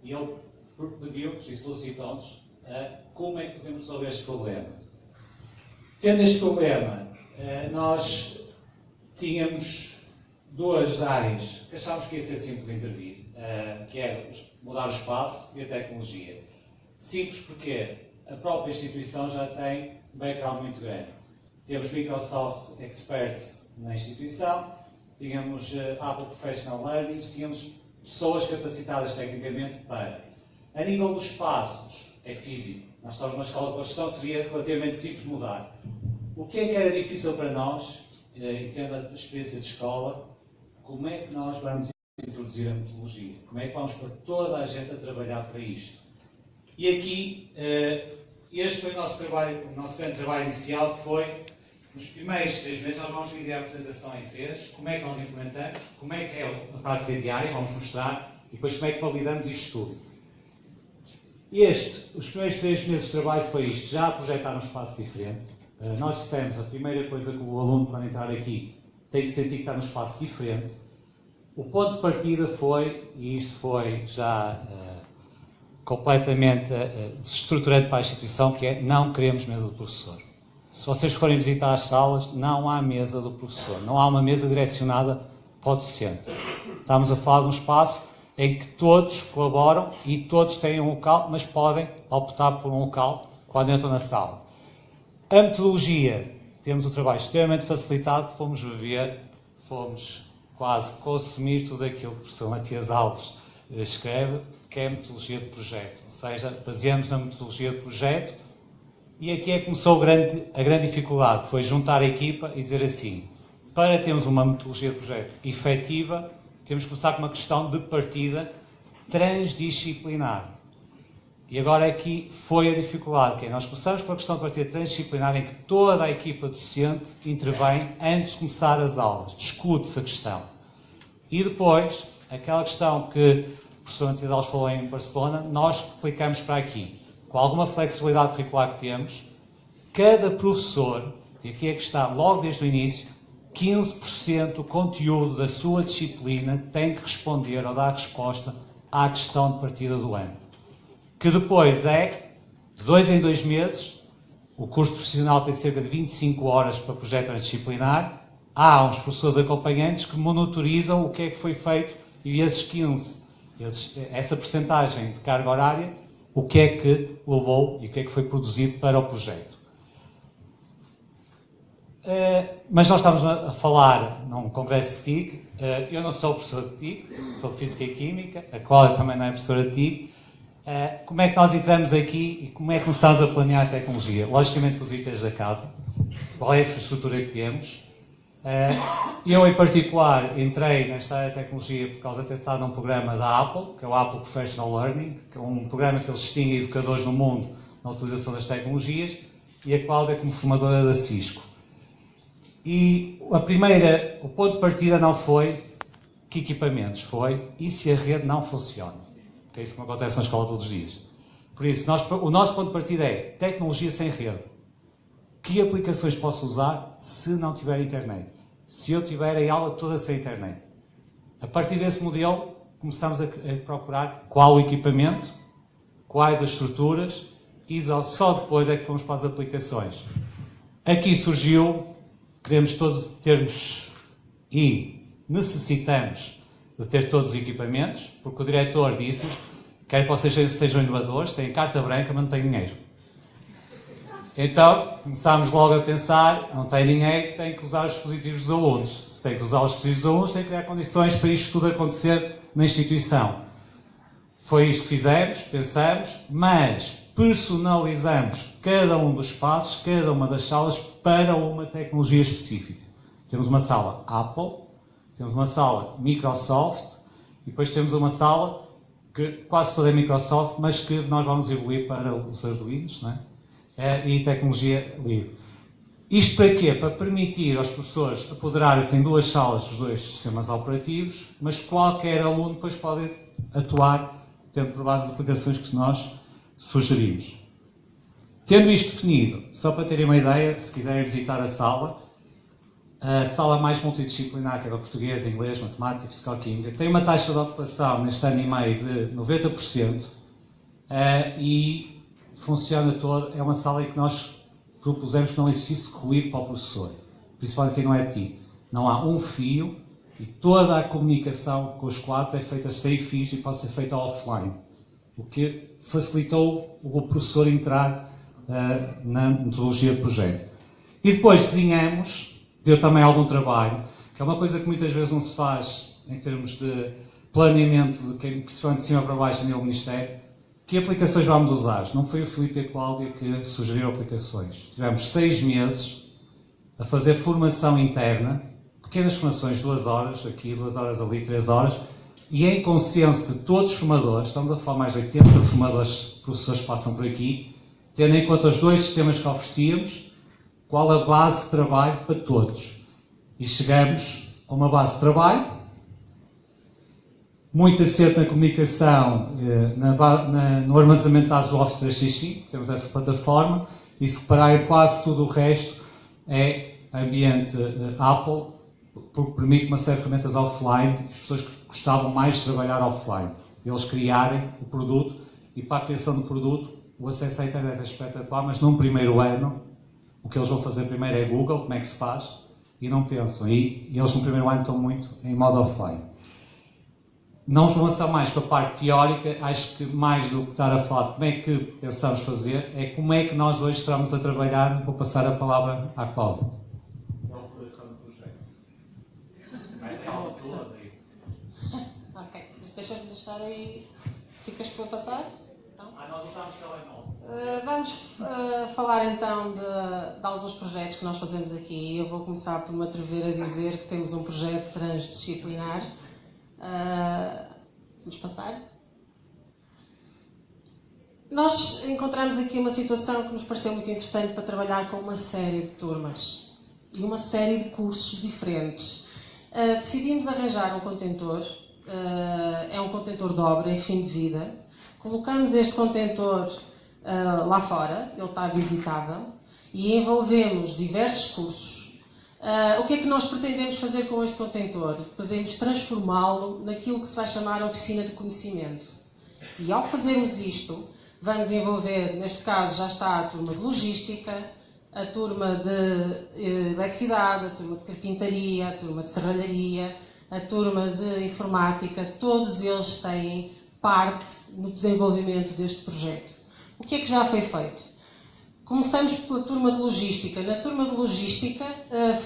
E ele pediu-nos e solicitou-nos como é que podemos resolver este problema. Tendo este problema, nós tínhamos duas áreas que achávamos que ia ser simples de intervir, que era mudar o espaço e a tecnologia. Simples porque a própria instituição já tem um background muito grande. Temos Microsoft Experts na instituição, tínhamos Apple Professional Learning, tínhamos pessoas capacitadas tecnicamente para. A nível dos espaços, é físico. Nós estamos numa escola de construção, seria relativamente simples mudar. O que é que era difícil para nós, e tendo a experiência de escola, como é que nós vamos introduzir a metodologia? Como é que vamos pôr toda a gente a trabalhar para isto? E aqui, este foi o nosso grande trabalho inicial, que foi, nos primeiros 3 meses, nós vamos dividir a apresentação em 3, como é que nós implementamos, como é que é a prática diária, vamos mostrar, e depois como é que validamos isto tudo. Os primeiros 3 meses de trabalho foi isto, já projetar um espaço diferente. Nós dissemos, a primeira coisa que o aluno, quando entrar aqui, tem que sentir que está num espaço diferente. O ponto de partida foi, e isto foi já completamente desestruturante para a instituição, que é, não queremos mesa do professor. Se vocês forem visitar as salas, não há mesa do professor, não há uma mesa direcionada para o docente. Estamos a falar de um espaço em que todos colaboram e todos têm um local, mas podem optar por um local quando entram na sala. A metodologia, temos um trabalho extremamente facilitado, fomos quase consumir tudo aquilo que o professor Matias Alves escreve, que é a metodologia de projeto. Ou seja, baseamos na metodologia de projeto e aqui é que começou a grande dificuldade, foi juntar a equipa e dizer assim, para termos uma metodologia de projeto efetiva, temos que começar com uma questão de partida transdisciplinar. E agora aqui foi a dificuldade, que é, nós começamos com a questão de partida transdisciplinar em que toda a equipa docente intervém antes de começar as aulas, discute-se a questão. E depois, aquela questão que o professor Matias Alves falou em Barcelona, nós aplicamos para aqui. Com alguma flexibilidade curricular que temos, cada professor, e aqui é que está logo desde o início, 15% do conteúdo da sua disciplina tem que responder ou dar resposta à questão de partida do ano. Que depois é, de 2 em 2 meses, o curso profissional tem cerca de 25 horas para projeto transdisciplinar, há uns professores acompanhantes que monitorizam o que é que foi feito e esses 15, essa percentagem de carga horária, o que é que levou e o que é que foi produzido para o projeto. Mas nós estamos a falar num congresso de TIC, eu não sou professor de TIC, sou de Física e Química, a Cláudia também não é professora de TIC. Como é que nós entramos aqui e como é que começamos a planear a tecnologia? Logicamente com os itens da casa, qual é a infraestrutura que temos. Eu, em particular, entrei nesta área de tecnologia por causa de ter estado num programa da Apple, que é o Apple Professional Learning, que é um programa que eles distinguem educadores no mundo na utilização das tecnologias, e a Cláudia como formadora da Cisco. E o ponto de partida não foi que equipamentos, foi e se a rede não funciona. Que é isso que me acontece na escola todos os dias. Por isso, o nosso ponto de partida é tecnologia sem rede. Que aplicações posso usar se não tiver internet? Se eu tiver a aula toda sem internet? A partir desse modelo, começamos a procurar qual o equipamento, quais as estruturas e só depois é que fomos para as aplicações. Aqui surgiu, queremos todos termos e necessitamos de ter todos os equipamentos, porque o diretor disse-nos, quer que vocês sejam inovadores, têm carta branca, mas não têm dinheiro. Então, começámos logo a pensar, não tem dinheiro, tem que usar os dispositivos dos alunos. Se tem que usar os dispositivos dos alunos, tem que criar condições para isto tudo acontecer na instituição. Foi isto que fizemos, pensamos, mas personalizamos cada um dos espaços, cada uma das salas, para uma tecnologia específica. Temos uma sala Apple, temos uma sala Microsoft e depois temos uma sala que quase toda é Microsoft, mas que nós vamos evoluir para os Arduinos, não é? E tecnologia livre. Isto para quê? Para permitir aos professores apoderarem-se em 2 salas dos 2 sistemas operativos, mas qualquer aluno depois pode atuar tendo por base as aplicações que nós sugerimos. Tendo isto definido, só para terem uma ideia, se quiserem visitar a sala, a sala mais multidisciplinar, que era português, inglês, matemática, físico-química, tem uma taxa de ocupação neste ano e meio de 90%, e funciona toda. É uma sala em que nós propusemos que não existisse ruído para o professor, principalmente quem não é TI. Não há um fio e toda a comunicação com os quadros é feita sem fios e pode ser feita offline, o que facilitou o professor entrar na metodologia de projeto. E depois desenhamos, deu também algum trabalho, que é uma coisa que muitas vezes não se faz em termos de planeamento, de quem, principalmente de cima para baixo, a nível do Ministério. Que aplicações vamos usar? Não foi o Filipe e a Cláudia que sugeriram aplicações. Tivemos 6 meses a fazer formação interna, pequenas formações, 2 horas aqui, 2 horas ali, 3 horas, e em consenso de todos os formadores, estamos a falar mais de 80 formadores, professores que passam por aqui, tendo em conta os 2 sistemas que oferecíamos, qual a base de trabalho para todos. E chegamos a uma base de trabalho, muito assente na comunicação, no armazenamento de dados do Office 365, temos essa plataforma, e separar quase tudo o resto é ambiente Apple, porque permite uma série de ferramentas offline, as pessoas que gostavam mais de trabalhar offline, eles criarem o produto, e para a criação do produto, o acesso à internet é espetacular, mas num primeiro ano, o que eles vão fazer primeiro é Google, como é que se faz, e não pensam, e eles no primeiro ano estão muito em modo offline. Não nos vamos avançar mais com a parte teórica, acho que mais do que estar a falar de como é que pensamos fazer, é como é que nós hoje estamos a trabalhar. Vou passar a palavra à Cláudia. É a operação do projeto. Vai ter algo todo aí. Ok, mas deixa-me deixar aí. Ficas para passar? Não? Nós usamos telemóvel. Vamos falar então de alguns projetos que nós fazemos aqui. Eu vou começar por me atrever a dizer que temos um projeto transdisciplinar. Vamos passar? Nós encontramos aqui uma situação que nos pareceu muito interessante para trabalhar com uma série de turmas e uma série de cursos diferentes. Decidimos arranjar um contentor, é um contentor de obra em fim de vida. Colocamos este contentor lá fora, ele está visitável, e envolvemos diversos cursos. O que é que nós pretendemos fazer com este contentor? Pretendemos transformá-lo naquilo que se vai chamar a oficina de conhecimento. E ao fazermos isto, vamos envolver, neste caso já está a turma de logística, a turma de eletricidade, a turma de carpintaria, a turma de serralharia, a turma de informática, todos eles têm parte no desenvolvimento deste projeto. O que é que já foi feito? Começamos pela turma de logística. Na turma de logística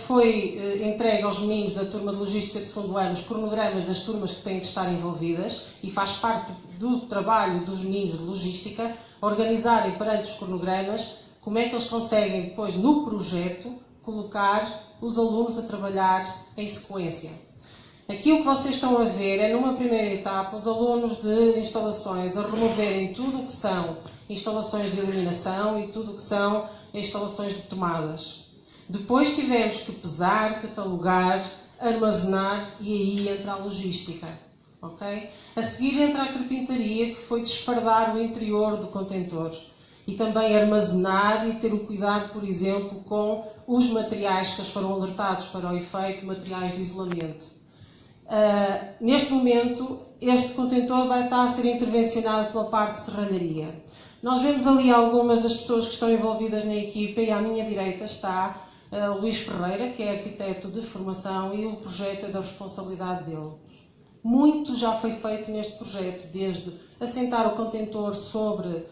foi entregue aos meninos da turma de logística de segundo ano os cronogramas das turmas que têm que estar envolvidas e faz parte do trabalho dos meninos de logística organizarem perante os cronogramas como é que eles conseguem depois no projeto colocar os alunos a trabalhar em sequência. Aqui o que vocês estão a ver é numa primeira etapa os alunos de instalações a removerem tudo o que são instalações de iluminação e tudo o que são instalações de tomadas. Depois tivemos que pesar, catalogar, armazenar e aí entra a logística. Okay? A seguir entra a carpintaria, que foi desfardar o interior do contentor e também armazenar e ter o cuidado, por exemplo, com os materiais que eles foram alertados para o efeito, materiais de isolamento. Neste momento, este contentor vai estar a ser intervencionado pela parte de serralharia. Nós vemos ali algumas das pessoas que estão envolvidas na equipa e à minha direita está o Luís Ferreira, que é arquiteto de formação e o projeto é da responsabilidade dele. Muito já foi feito neste projeto, desde assentar o contentor sobre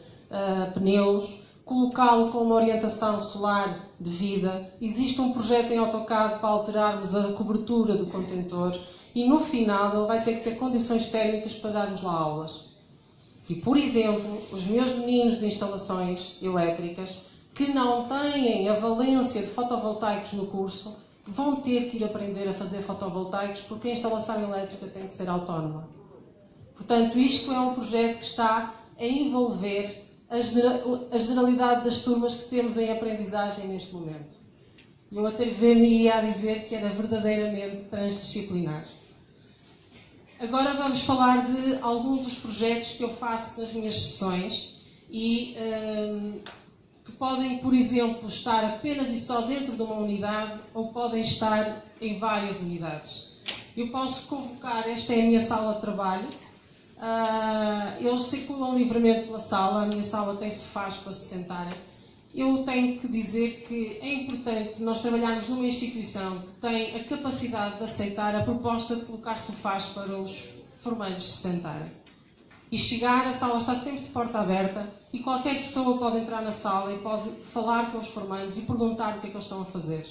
pneus, colocá-lo com uma orientação solar devida. Existe um projeto em AutoCAD para alterarmos a cobertura do contentor e no final ele vai ter que ter condições térmicas para darmos lá aulas. E, por exemplo, os meus meninos de instalações elétricas que não têm a valência de fotovoltaicos no curso vão ter que ir aprender a fazer fotovoltaicos porque a instalação elétrica tem que ser autónoma. Portanto, isto é um projeto que está a envolver a generalidade das turmas que temos em aprendizagem neste momento. Eu até me-ia a dizer que era verdadeiramente transdisciplinar. Agora vamos falar de alguns dos projetos que eu faço nas minhas sessões e que podem, por exemplo, estar apenas e só dentro de uma unidade ou podem estar em várias unidades. Eu posso convocar, esta é a minha sala de trabalho, eles circulam livremente pela sala, a minha sala tem sofás para se sentarem. Eu tenho que dizer que é importante nós trabalharmos numa instituição que tem a capacidade de aceitar a proposta de colocar sofás para os formandos se sentarem. E chegar, a sala está sempre de porta aberta e qualquer pessoa pode entrar na sala e pode falar com os formandos e perguntar o que é que eles estão a fazer.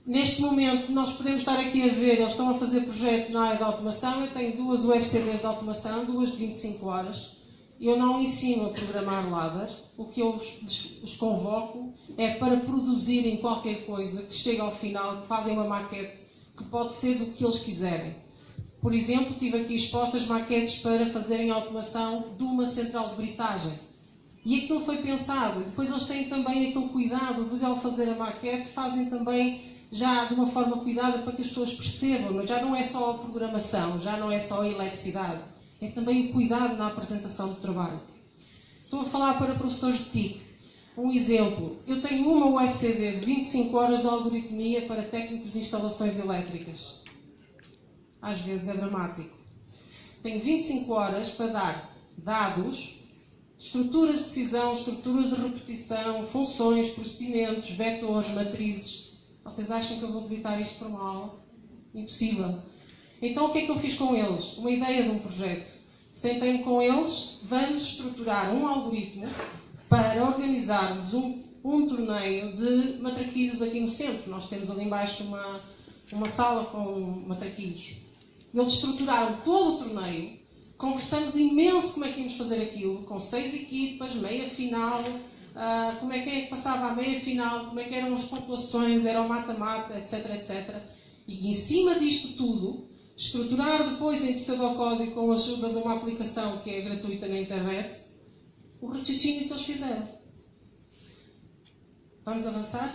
Neste momento, nós podemos estar aqui a ver, eles estão a fazer projeto na área da automação. Eu tenho duas UFCDs de automação, duas de 25 horas. Eu não ensino a programar ladder. O que eu os convoco é para produzirem qualquer coisa que chegue ao final, que fazem uma maquete que pode ser do que eles quiserem. Por exemplo, tive aqui expostas maquetes para fazerem a automação de uma central de britagem. E aquilo foi pensado. Depois eles têm também aquele cuidado de, ao fazer a maquete, fazem também já de uma forma cuidada para que as pessoas percebam. Já não é só a programação, já não é só a eletricidade. É também o cuidado na apresentação do trabalho. Estou a falar para professores de TIC. Um exemplo. Eu tenho uma UFCD de 25 horas de algoritmia para técnicos de instalações elétricas. Às vezes é dramático. Tenho 25 horas para dar dados, estruturas de decisão, estruturas de repetição, funções, procedimentos, vetores, matrizes. Vocês acham que eu vou debitar isto para uma aula? Impossível. Então, o que é que eu fiz com eles? Uma ideia de um projeto. Sentei-me com eles, vamos estruturar um algoritmo para organizarmos um torneio de matraquilhos aqui no centro. Nós temos ali embaixo uma sala com matraquilhos. Eles estruturaram todo o torneio, conversamos imenso como é que íamos fazer aquilo, com 6 equipas, meia final, como é que passava a meia final, como é que eram as pontuações, era o mata-mata, etc, etc. E em cima disto tudo, estruturar depois em pseudocódigo com a ajuda de uma aplicação que é gratuita na internet, o raciocínio que eles fizeram. Vamos avançar?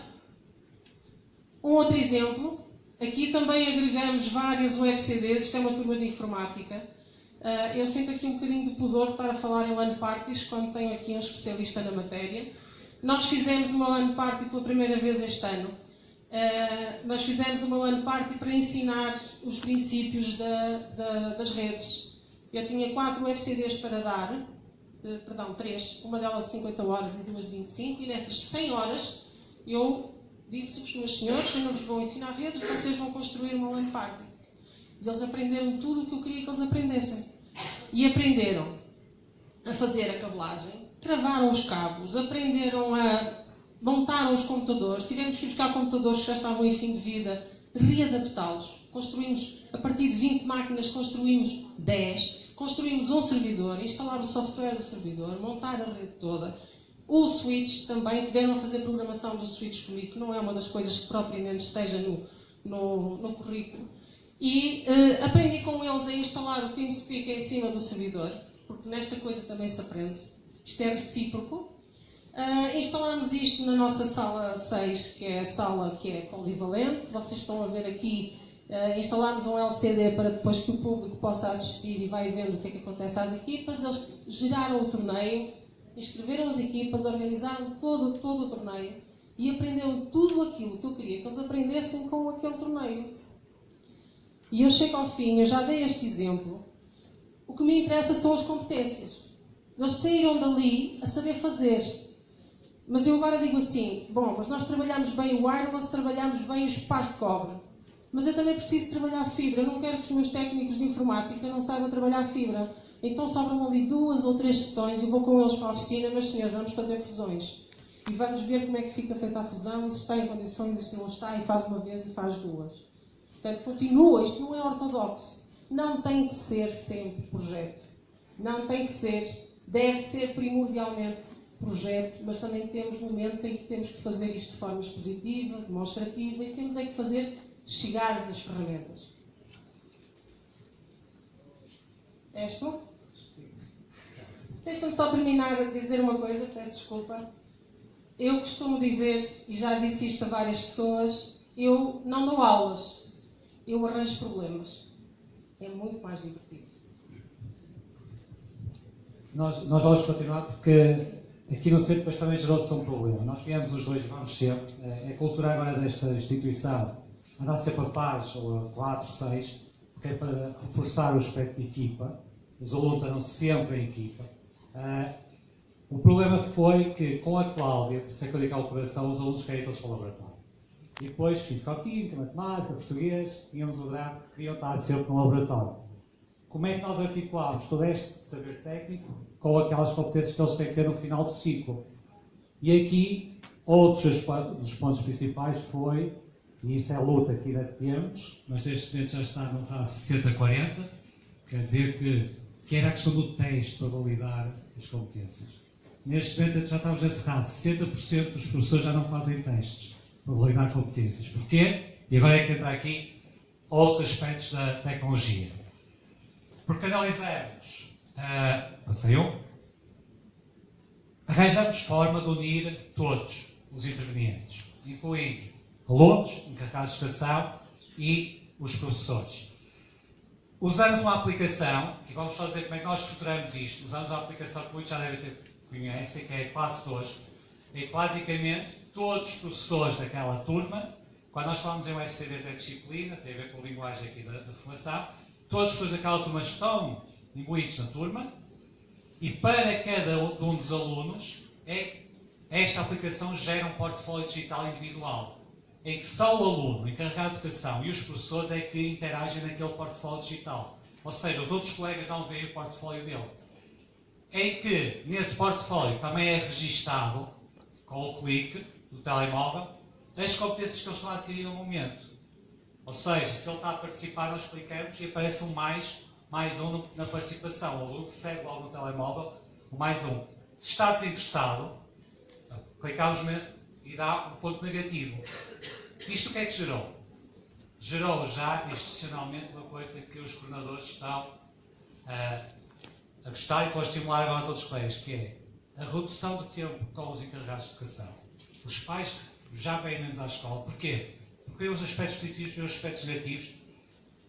Um outro exemplo. Aqui também agregamos várias UFCDs, isto é uma turma de informática. Eu sinto aqui um bocadinho de pudor de estar a falar em LAN parties quando tenho aqui um especialista na matéria. Nós fizemos uma LAN party pela primeira vez este ano. Mas fizemos uma LAN party para ensinar os princípios das redes. Eu tinha 4 UFCDs para dar, 3, uma delas de 50 horas e 2 de 25, e nessas 100 horas eu disse-vos, meus senhores, eu não vos vou ensinar redes, vocês vão construir uma LAN party. E eles aprenderam tudo o que eu queria que eles aprendessem. E aprenderam a fazer a cabelagem, travaram os cabos, aprenderam montaram os computadores, tivemos que ir buscar computadores que já estavam em fim de vida, readaptá-los. Construímos, a partir de 20 máquinas, construímos 10, construímos um servidor, instalar o software do servidor, montar a rede toda. O switch também, tiveram a fazer programação dos switches comigo, que não é uma das coisas que propriamente esteja no currículo. E aprendi com eles a instalar o TeamSpeak em cima do servidor, porque nesta coisa também se aprende. Isto é recíproco. Instalámos isto na nossa sala 6, que é a sala que é polivalente. Vocês estão a ver aqui, instalámos um LCD para depois que o público possa assistir e vai vendo o que é que acontece às equipas. Eles geraram o torneio, inscreveram as equipas, organizaram todo o torneio e aprenderam tudo aquilo que eu queria que eles aprendessem com aquele torneio. E eu chego ao fim, eu já dei este exemplo. O que me interessa são as competências. Eles saíram dali a saber fazer. Mas eu agora digo assim, bom, mas nós trabalhamos bem o wireless, trabalhamos bem os pares de cobre. Mas eu também preciso trabalhar fibra. Eu não quero que os meus técnicos de informática não saibam trabalhar fibra. Então sobram ali 2 ou 3 sessões e vou com eles para a oficina, mas senhores, vamos fazer fusões. E vamos ver como é que fica feita a fusão, e se está em condições e se não está, e faz uma vez e faz 2. Portanto, continua, isto não é ortodoxo. Não tem que ser sempre projeto. Não tem que ser, deve ser primordialmente projeto, mas também temos momentos em que temos que fazer isto de forma expositiva, demonstrativa, e temos é que fazer chegar as ferramentas. És tu? Deixa-me só terminar a dizer uma coisa, peço desculpa. Eu costumo dizer, e já disse isto a várias pessoas, eu não dou aulas. Eu arranjo problemas. É muito mais divertido. Nós vamos continuar porque aqui no centro depois também gerou-se um problema. Nós viemos os dois e vamos sempre. A cultura agora desta instituição anda a ser para pares, ou a 4, 6, porque é para reforçar o aspecto de equipa. Os alunos andam sempre em equipa. O problema foi que, com a Cláudia, por isso é que eu digo a operação, os alunos querem todos para o laboratório. E depois, físico-química, matemática, português, tínhamos o drama que queriam estar sempre no laboratório. Como é que nós articulámos todo este saber técnico com aquelas competências que eles têm que ter no final do ciclo? E aqui, outros dos pontos principais foi, e isto é a luta que ainda temos, mas neste momento já está no RAS 60-40, quer dizer que era a questão do teste para validar as competências. Neste momento já estamos a encerrar, 60% dos professores já não fazem testes para validar competências. Porquê? E agora é que entra aqui outros aspectos da tecnologia. Porque analisamos, arranjamos forma de unir todos os intervenientes, incluindo alunos, encarregados de educação e os professores. Usamos uma aplicação, e vamos só dizer como é que nós estruturamos isto. Usamos a aplicação que muitos já devem ter conhecem, que é a Classe 2, em que basicamente todos os professores daquela turma, quando nós falamos em UFCDs é disciplina, tem a ver com a linguagem aqui da formação, todos os professores daquela turma estão imbuídos na turma, e para cada um dos alunos, esta aplicação gera um portfólio digital individual, em que só o aluno, encarregado de educação e os professores é que interagem naquele portfólio digital. Ou seja, os outros colegas não veem o portfólio dele. Em que, nesse portfólio, também é registado, com o clique do telemóvel, as competências que ele está a adquirir no momento. Ou seja, se ele está a participar, nós clicamos e aparece um mais um na participação. O aluno segue logo no telemóvel o mais um. Se está desinteressado, clicamos e dá um ponto negativo. Isto o que é que gerou? Gerou já institucionalmente uma coisa que os coordenadores estão a gostar e estão a estimular agora todos os colegas, que é a redução de tempo com os encarregados de educação. Os pais já vêm menos à escola. Porquê? Porque os aspectos positivos e os aspectos negativos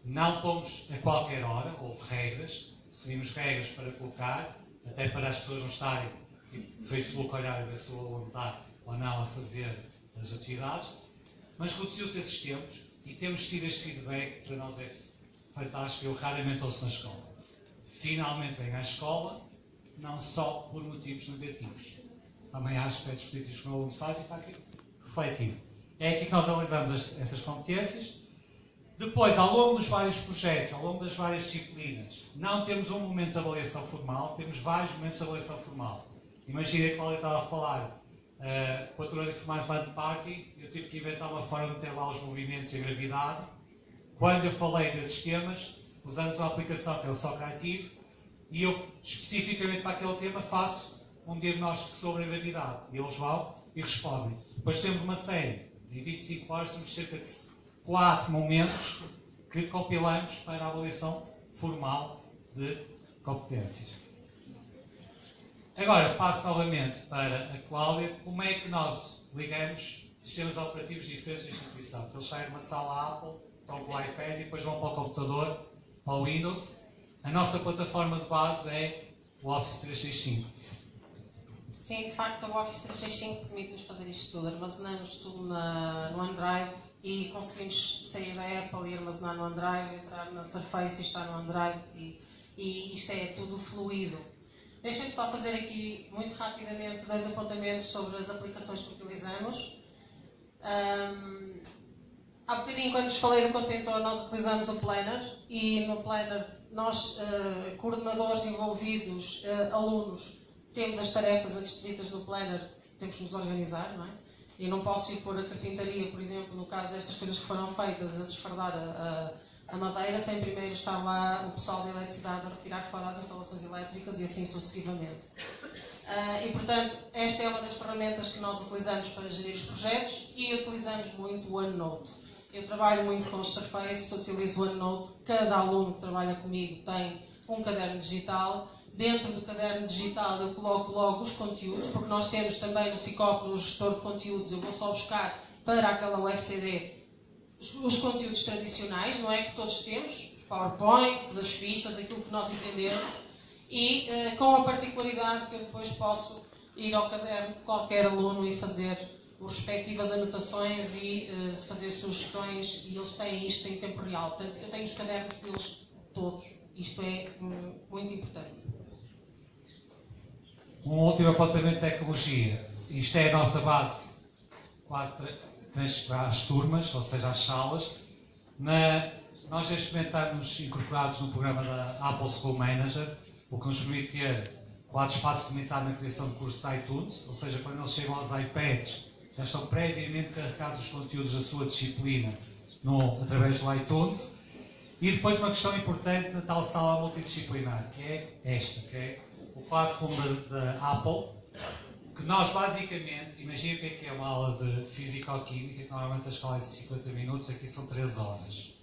não pomos a qualquer hora, houve regras, definimos regras para colocar, até para as pessoas não estarem no Facebook a olhar e ver se o aluno está ou não a fazer as atividades, mas reduziu-se esses tempos e temos tido este feedback que para nós é fantástico. Eu raramente ouço na escola. Finalmente vem à escola, não só por motivos negativos. Também há aspectos positivos que o aluno faz e está aqui refletido. É aqui que nós analisamos essas competências. Depois, ao longo dos vários projetos, ao longo das várias disciplinas, não temos um momento de avaliação formal, temos vários momentos de avaliação formal. Imagina que a Cláudia estava a falar com a turma de informática de party, eu tive que inventar uma forma de meter lá os movimentos e a gravidade. Quando eu falei desses temas, usamos uma aplicação que é o Socrativo, e eu, especificamente para aquele tema, faço um diagnóstico sobre a gravidade. E eles vão e respondem. Depois temos uma série, em 25 horas, temos cerca de 4 momentos que compilamos para a avaliação formal de competências. Agora, passo novamente para a Cláudia. Como é que nós ligamos sistemas operativos diferentes da instituição? Porque eles saem de uma sala Apple, estão com o iPad e depois vão para o computador, para o Windows. A nossa plataforma de base é o Office 365. Sim, de facto, o Office 365 permite-nos fazer isto tudo. Armazenamos tudo no OneDrive e conseguimos sair da Apple e armazenar no OneDrive, entrar na Surface e estar no OneDrive e isto é tudo fluido. Deixem-me só fazer aqui, muito rapidamente, 2 apontamentos sobre as aplicações que utilizamos. Há bocadinho, quando vos falei do contentor, nós utilizamos o Planner e no Planner nós, coordenadores envolvidos, alunos, temos as tarefas distritas no Planner, temos que nos organizar, não é? Eu não posso ir pôr a carpintaria, por exemplo, no caso destas coisas que foram feitas, a desfardar a madeira, sem primeiro estar lá o pessoal da eletricidade a retirar fora as instalações elétricas e assim sucessivamente. E, portanto, esta é uma das ferramentas que nós utilizamos para gerir os projetos e utilizamos muito o OneNote. Eu trabalho muito com os Surface, utilizo o OneNote. Cada aluno que trabalha comigo tem um caderno digital. Dentro do caderno digital eu coloco logo os conteúdos, porque nós temos também no Cicop, no gestor de conteúdos, eu vou só buscar para aquela UFCD os conteúdos tradicionais, não é que todos temos, os PowerPoints, as fichas, aquilo que nós entendemos, e com a particularidade que eu depois posso ir ao caderno de qualquer aluno e fazer as respectivas anotações e fazer sugestões, e eles têm isto em tempo real. Portanto, eu tenho os cadernos deles todos. Isto é muito importante. Um último apontamento de tecnologia. Isto é a nossa base, quase às turmas, ou seja, às salas. Nós neste momento estamos incorporados no programa da Apple School Manager, o que nos permite ter quase espaço limitado na criação de cursos iTunes, ou seja, quando eles chegam aos iPads, já estão previamente carregados os conteúdos da sua disciplina através do iTunes. E depois uma questão importante na tal sala multidisciplinar, que é esta, que é o Classroom da Apple, que nós basicamente, imagina o que é uma aula de Físico-Química, que normalmente a escola é de 50 minutos, aqui são 3 horas,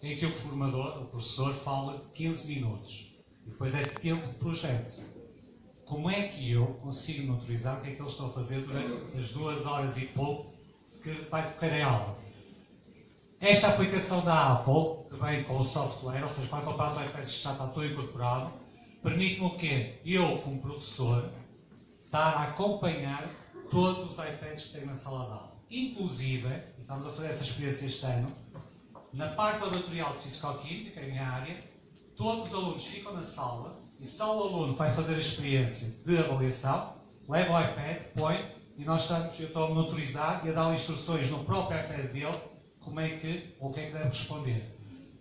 em que o formador, o professor, fala 15 minutos, e depois é tempo de projeto. Como é que eu consigo monitorizar o que é que eles estão a fazer durante as 2 horas e pouco que vai tocar a aula? Esta aplicação da Apple, que vem com o software, ou seja, para comprar os iPads já está tudo incorporado, permite-me o quê? Eu, como professor, estar a acompanhar todos os iPads que tenho na sala de aula. Inclusive, e estamos a fazer essa experiência este ano, na parte laboratorial de Físico-Química, que é a minha área, todos os alunos ficam na sala e só o aluno vai fazer a experiência de avaliação, leva o iPad, põe, e eu estou a monitorizar e a dar instruções no próprio iPad dele como é que, ou o que é que deve responder.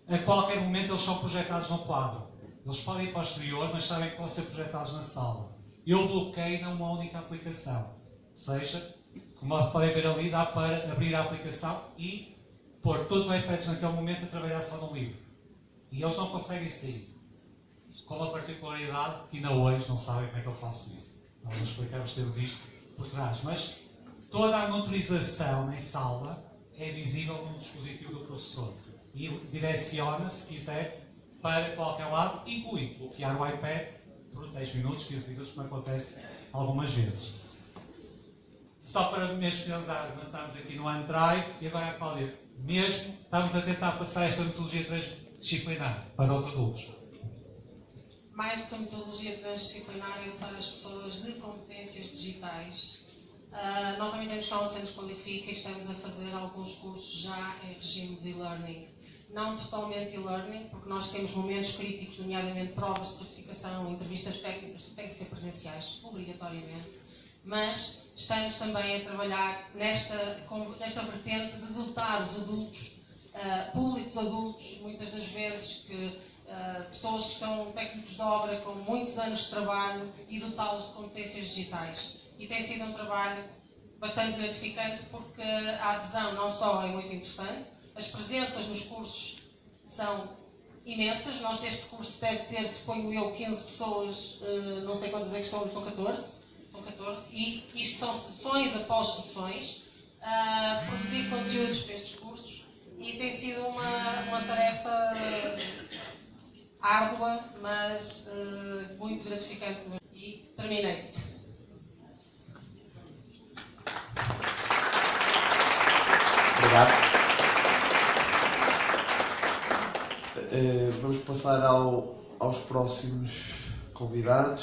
A qualquer momento eles são projetados no quadro. Eles podem ir para o exterior, mas sabem que vão ser projetados na sala. Eu bloqueio numa única aplicação. Ou seja, como podem ver ali, dá para abrir a aplicação e pôr todos os iPads naquele momento a trabalhar só no livro. E eles não conseguem sair. Com uma particularidade que ainda hoje não sabem como é que eu faço isso. Nós não explicamos, temos isto por trás. Mas toda a monitorização em sala é visível no dispositivo do professor. E direciona, se quiser, para qualquer lado, incluindo bloquear o iPad por 10 minutos, 15 minutos, como acontece algumas vezes. Só para mesmo finalizar, nós estamos aqui no OneDrive e agora, Cláudia, mesmo estamos a tentar passar esta metodologia transdisciplinar para os adultos. Mais do que a metodologia transdisciplinar é dotar as pessoas de competências digitais. Nós também temos cá um centro que qualifica e estamos a fazer alguns cursos já em regime de e-learning. Não totalmente e-learning, porque nós temos momentos críticos, nomeadamente provas de certificação, entrevistas técnicas que têm que ser presenciais, obrigatoriamente, mas estamos também a trabalhar nesta vertente de dotar os adultos, públicos adultos, muitas das vezes pessoas que estão técnicos de obra com muitos anos de trabalho, e dotá-los de competências digitais. E tem sido um trabalho bastante gratificante, porque a adesão não só é muito interessante, as presenças nos cursos são imensas. Este curso deve ter, suponho eu, 15 pessoas, não sei quantas é que estão, estão 14, e isto são sessões após sessões, produzir conteúdos para estes cursos, e tem sido uma tarefa árdua, mas muito gratificante. E terminei. Obrigado. Vamos passar aos próximos convidados.